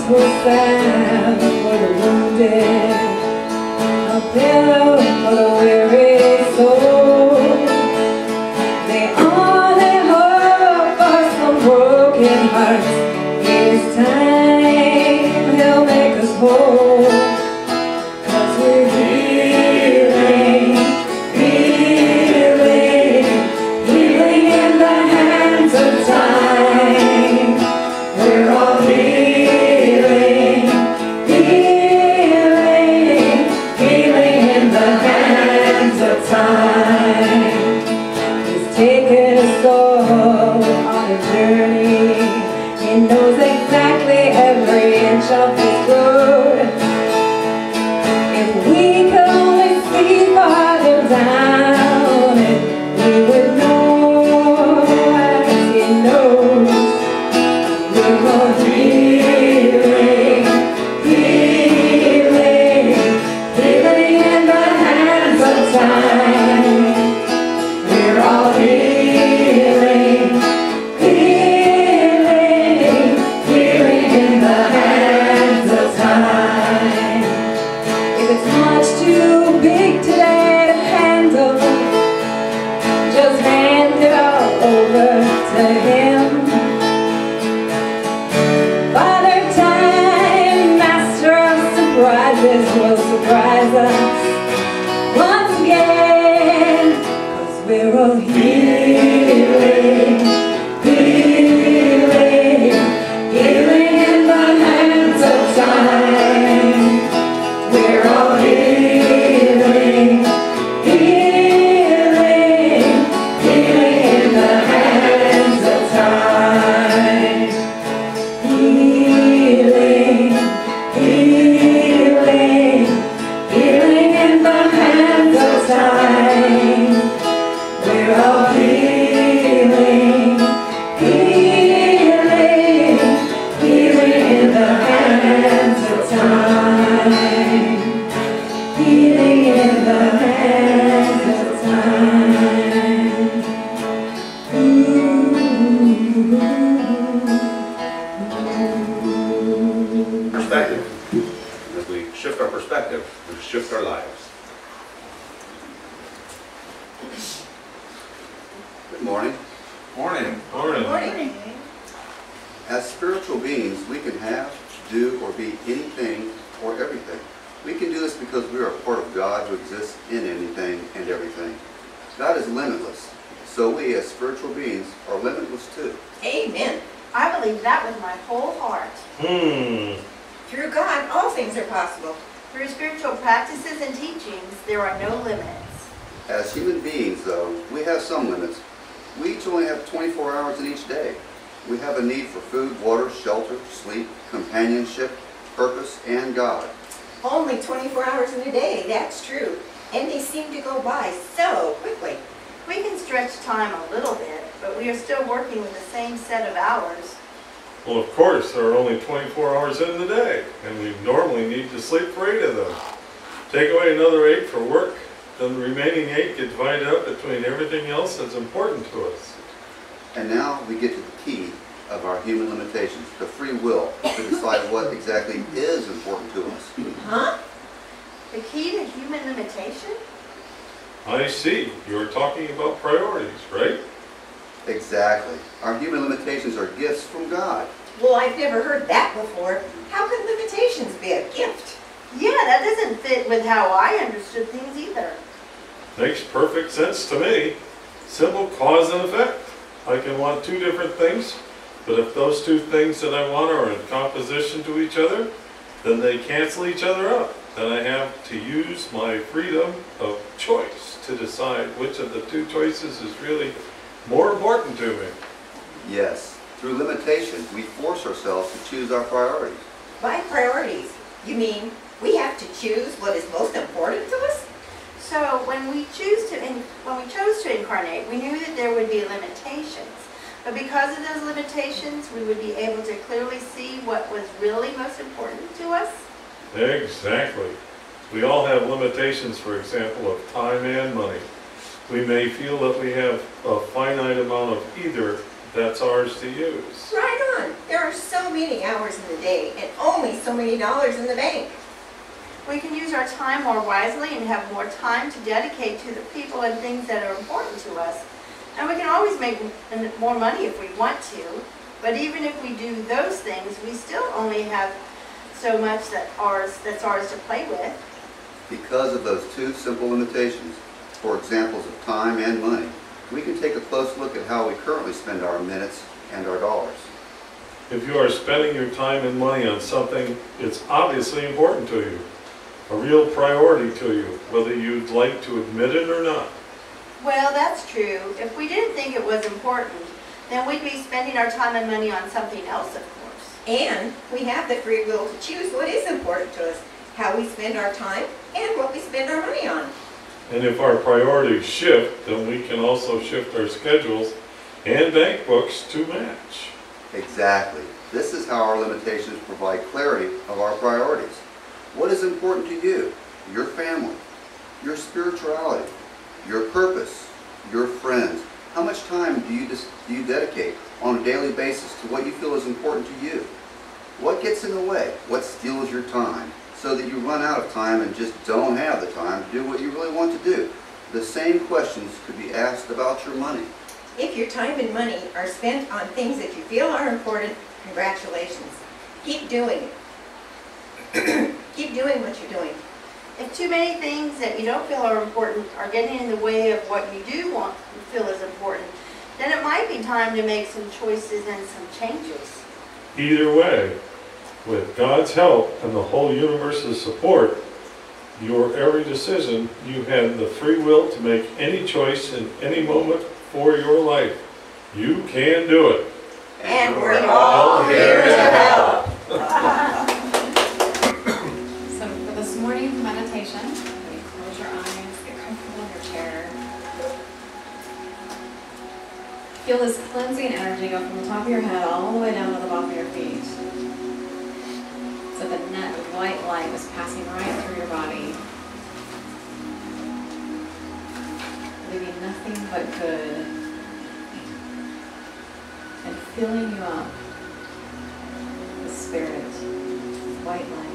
will stand for the wounded, a pillow for the weary soul. They are their hope for some broken hearts. It's time He'll make us whole, 'cause we're healing, healing, healing in the hands of time. We're all healing, healing, healing in the hands of time. He's taken us all on a journey. He knows exactly every inch of this road. If we could only see farther down it, we would know as He knows. We're all healing, healing, healing in the hands of time. We're all healing, healing, healing in the hands of time. If it's much too big today to handle, just hand it all over to Him. Father Time, Master of surprises, will surprise us once again, 'cause we're all healing, healing, healing in the hands of time. We're all healing, healing, healing in the hands of time. Healing, healing, healing in the hands of time. We're all healing, healing, healing in the hands of time. Healing in the hands of time. Perspective. As we shift our perspective, we shift our lives. Good morning. Morning. Morning. As spiritual beings, we can have, do, or be anything or everything. We can do this because we are a part of God who exists in anything and everything. God is limitless, so we as spiritual beings are limitless too. Amen. I believe that with my whole heart. Through God, all things are possible. Through spiritual practices and teachings, there are no limits. As human beings, though, we have some limits. We each only have 24 hours in each day. We have a need for food, water, shelter, sleep, companionship, purpose, and God. Only 24 hours in a day, that's true. And they seem to go by so quickly. We can stretch time a little bit, but we are still working with the same set of hours. Well, of course, there are only 24 hours in the day, and we normally need to sleep for 8 of them. Take away another 8 for work, then the remaining 8 get divided up between everything else that's important to us. And now we get to the key of our human limitations, the free will, to decide what exactly is important to us. Huh? The key to human limitation? I see. You're talking about priorities, right? Exactly. Our human limitations are gifts from God. Well, I've never heard that before. How could limitations be a gift? Yeah, that doesn't fit with how I understood things either. Makes perfect sense to me. Simple cause and effect. I can want 2 different things, but if those 2 things that I want are in opposition to each other, then they cancel each other out. Then I have to use my freedom of choice to decide which of the 2 choices is really more important to me. Yes, through limitation, we force ourselves to choose our priorities. By priorities, you mean we have to choose what is most important to us? So when we chose to incarnate, we knew that there would be limitations. But because of those limitations, we would be able to clearly see what was really most important to us. Exactly. We all have limitations, for example, of time and money. We may feel that we have a finite amount of either that's ours to use. Right on. There are so many hours in the day and only so many dollars in the bank. We can use our time more wisely and have more time to dedicate to the people and things that are important to us. And we can always make more money if we want to, but even if we do those things, we still only have so much that's ours to play with. Because of those two simple limitations, for examples of time and money, we can take a close look at how we currently spend our minutes and our dollars. If you are spending your time and money on something, it's obviously important to you, a real priority to you, whether you'd like to admit it or not. Well, that's true. If we didn't think it was important, then we'd be spending our time and money on something else, of course. And we have the free will to choose what is important to us, how we spend our time, and what we spend our money on. And if our priorities shift, then we can also shift our schedules and bank books to match. Exactly. This is how our limitations provide clarity of our priorities. What is important to you, your family, your spirituality, your purpose, your friends? How much time do you dedicate on a daily basis to what you feel is important to you? What gets in the way? What steals your time so that you run out of time and just don't have the time to do what you really want to do? The same questions could be asked about your money. If your time and money are spent on things that you feel are important, congratulations. Keep doing it. Keep doing what you're doing. If too many things that you don't feel are important are getting in the way of what you do feel is important, then it might be time to make some choices and some changes. Either way, with God's help and the whole universe's support, your every decision, you have the free will to make any choice in any moment for your life. You can do it. And we're all here to help. So for this morning's meditation, you close your eyes, get comfortable in your chair. Feel this cleansing energy go from the top of your head all the way down to the bottom of your feet. So the net of white light is passing right through your body, leaving nothing but good, and filling you up with spirit, white light.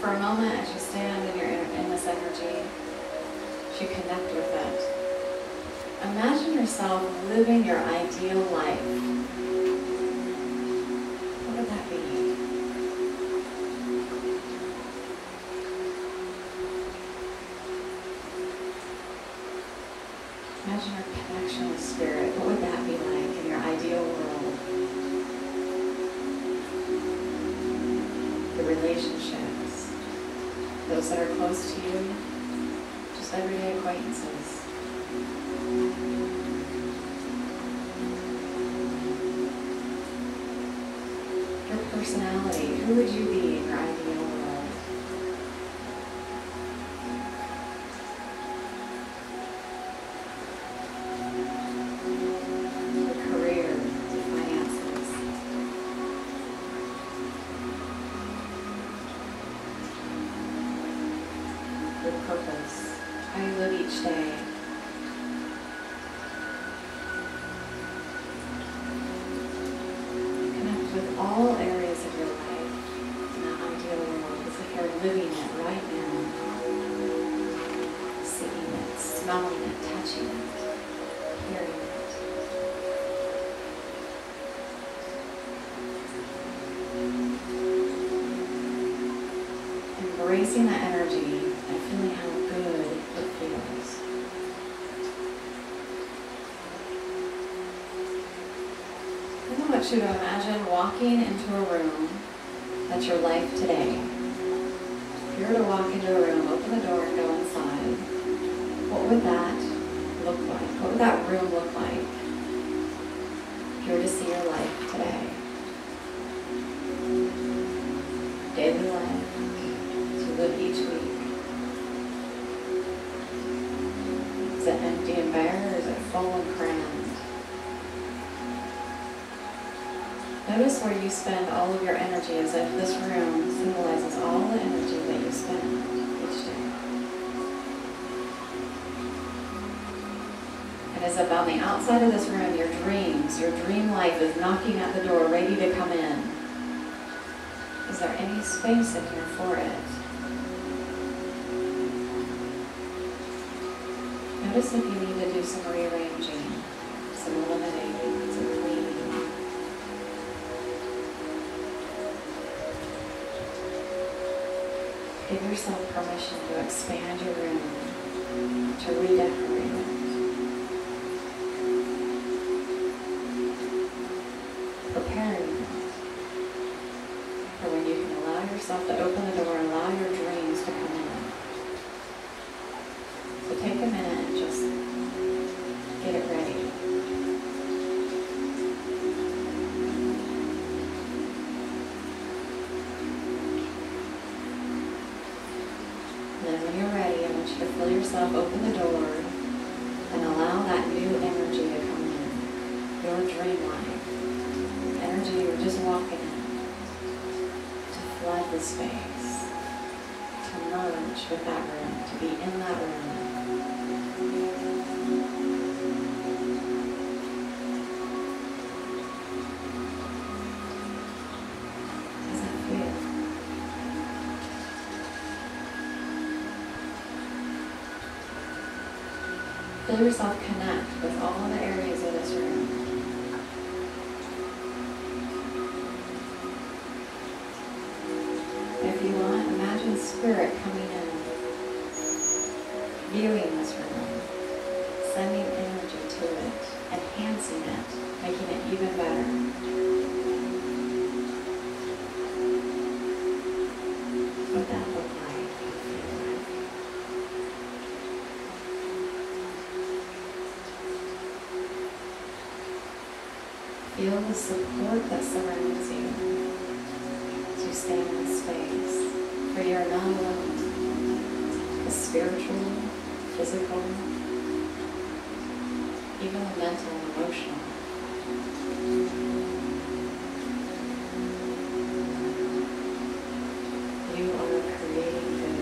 For a moment, as you stand in this energy, as you connect with it, imagine yourself living your ideal life. What would that be? Imagine your connection with spirit. What would that be like in your ideal world? The relationships, those that are close to you, just everyday acquaintances. Your personality, who would you be in your ideal world? Your career, your finances. Your purpose, how you live each day. Connect with all areas of your life in that ideal world as if you're living it right now. Seeing it, smelling it, touching it, hearing it. Embracing that energy and feeling how good it feels. Then I want you to imagine walking into a room that's your life today. If you were to walk into a room, open the door and go inside, what would that look like? What would that room look like if you were to see your life today? Daily life. Live each week. Is it empty and bare, or is it full and crammed? Notice where you spend all of your energy, as if this room symbolizes all the energy that you spend each day. as if on the outside of this room, your dreams, your dream life is knocking at the door, ready to come in. Is there any space in here for it? Notice if you need to do some rearranging, some eliminating, some cleaning. Give yourself permission to expand your room, to redecorate it. Preparing it for when you can allow yourself to open the door and allow your dreams to come in. So take a minute and just get it ready. And then when you're ready, I want you to feel yourself open the door and allow that new energy to come in. Your dream life. Energy you're just walking in. To flood the space. To merge with that room. To be in that room. How does that feel? Feel yourself connect with all the areas of this room. If you want, imagine spirit coming in, viewing this room, sending energy to it, enhancing it, making it even better. What would that look like? Feel like? Feel the support that surrounds you as you stand in space, for you are not alone. The spiritual, physical, even the mental and emotional. You are creating good.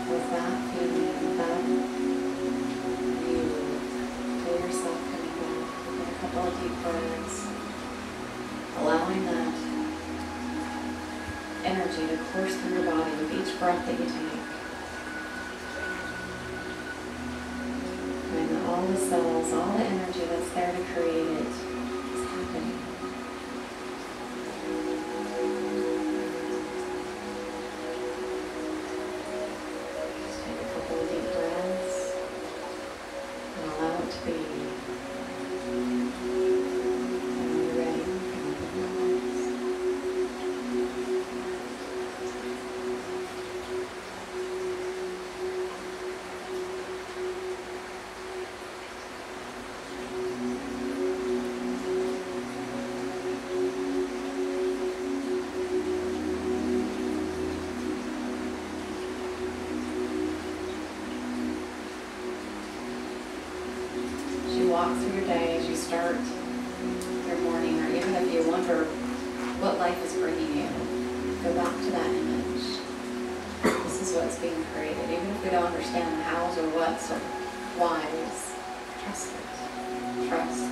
With that feeling, that you feel yourself coming back with a couple of deep breaths, allowing that energy to course through your body with each breath that you take. And all the cells, all the energy that's there to create it is happening. Just take a couple of deep breaths and allow it to be. And when you're ready, you can open your eyes. As you walk through your day, as you start your morning, or even if you wonder what life is bringing you, go back to that image. This is what's being created. Even if we don't understand the hows or whats or whys, trust it. Trust